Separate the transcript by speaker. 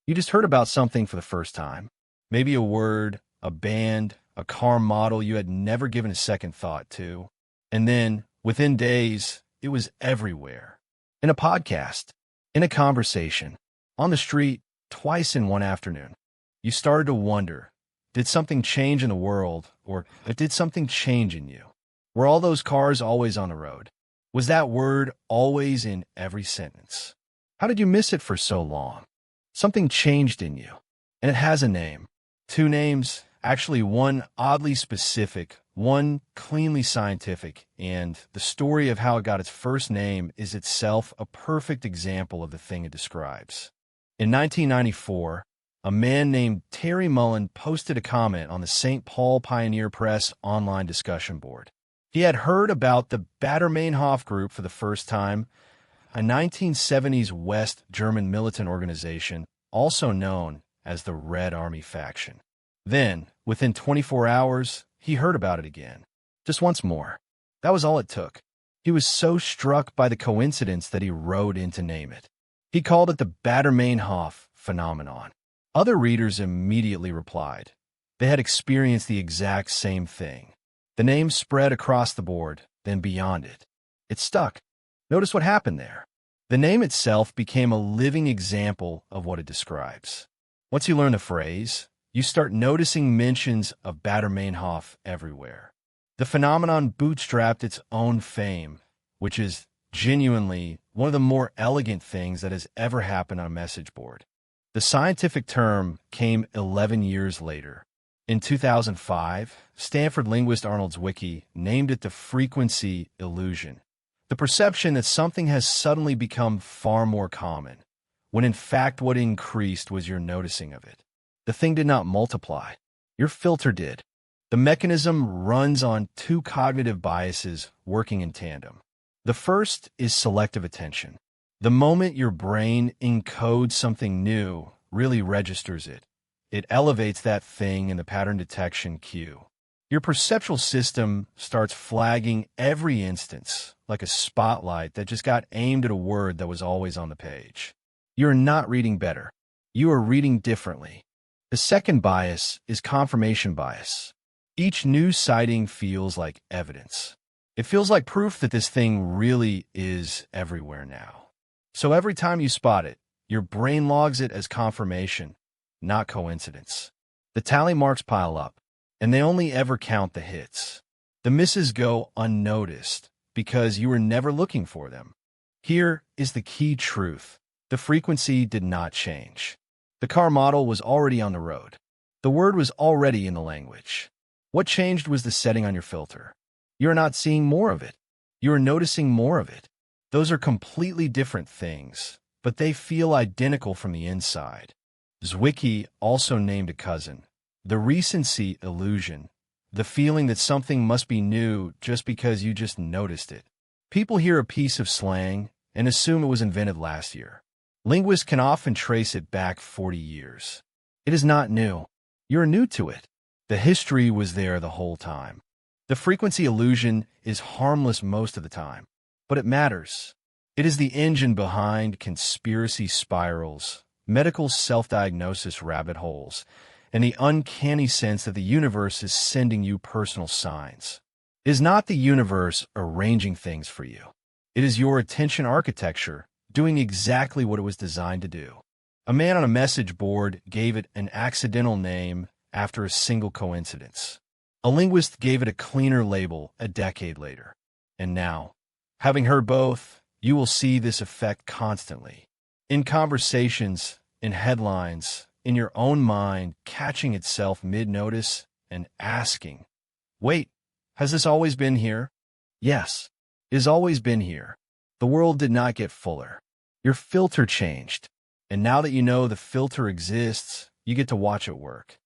Speaker 1: You just heard about something for the first time. Maybe a word, a band, a car model you had never given a second thought to. And then, within days, it was everywhere. In a podcast, in a conversation, on the street, twice in one afternoon. You started to wonder, did something change in the world, or did something change in you? Were all those cars always on the road? Was that word always in every sentence? How did you miss it for so long? Something changed in you, and it has a name. Two names, actually one oddly specific, one cleanly scientific, and the story of how it got its first name is itself a perfect example of the thing it describes. In 1994, a man named Terry Mullen posted a comment on the St. Paul Pioneer Press online discussion board. He had heard about the Baader-Meinhof group for the first time, a 1970s West German militant organization, also known as the Red Army faction. Then, within 24 hours, he heard about it again. Just once more. That was all it took. He was so struck by the coincidence that he wrote in to name it. He called it the Baader-Meinhof phenomenon. Other readers immediately replied. They had experienced the exact same thing. The name spread across the board, then beyond it. It stuck. Notice what happened there. The name itself became a living example of what it describes. Once you learn the phrase, you start noticing mentions of Baader-Meinhof everywhere. The phenomenon bootstrapped its own fame, which is genuinely one of the more elegant things that has ever happened on a message board. The scientific term came 11 years later. In 2005, Stanford linguist Arnold Zwicky named it the frequency illusion, the perception that something has suddenly become far more common, when in fact what increased was your noticing of it. The thing did not multiply. Your filter did. The mechanism runs on two cognitive biases working in tandem. The first is selective attention. The moment your brain encodes something new, really registers it, it elevates that thing in the pattern detection queue. Your perceptual system starts flagging every instance, like a spotlight that just got aimed at a word that was always on the page. You're not reading better. You are reading differently. The second bias is confirmation bias. Each new sighting feels like evidence. It feels like proof that this thing really is everywhere now. So every time you spot it, your brain logs it as confirmation, not coincidence. The tally marks pile up, and they only ever count the hits. The misses go unnoticed because you were never looking for them. Here is the key truth. The frequency did not change. The car model was already on the road. The word was already in the language. What changed was the setting on your filter. You are not seeing more of it. You are noticing more of it. Those are completely different things, but they feel identical from the inside. Zwicky also named a cousin, the recency illusion, the feeling that something must be new just because you just noticed it. People hear a piece of slang and assume it was invented last year. Linguists can often trace it back 40 years. It is not new. You're new to it. The history was there the whole time. The frequency illusion is harmless most of the time, but it matters. It is the engine behind conspiracy spirals, medical self-diagnosis rabbit holes, and the uncanny sense that the universe is sending you personal signs. It is not the universe arranging things for you. It is your attention architecture doing exactly what it was designed to do. A man on a message board gave it an accidental name after a single coincidence. A linguist gave it a cleaner label a decade later. And now, having heard both, you will see this effect constantly. In conversations, in headlines, in your own mind, catching itself mid-notice and asking, wait, has this always been here? Yes, it has always been here. The world did not get fuller. Your filter changed. And now that you know the filter exists, you get to watch it work.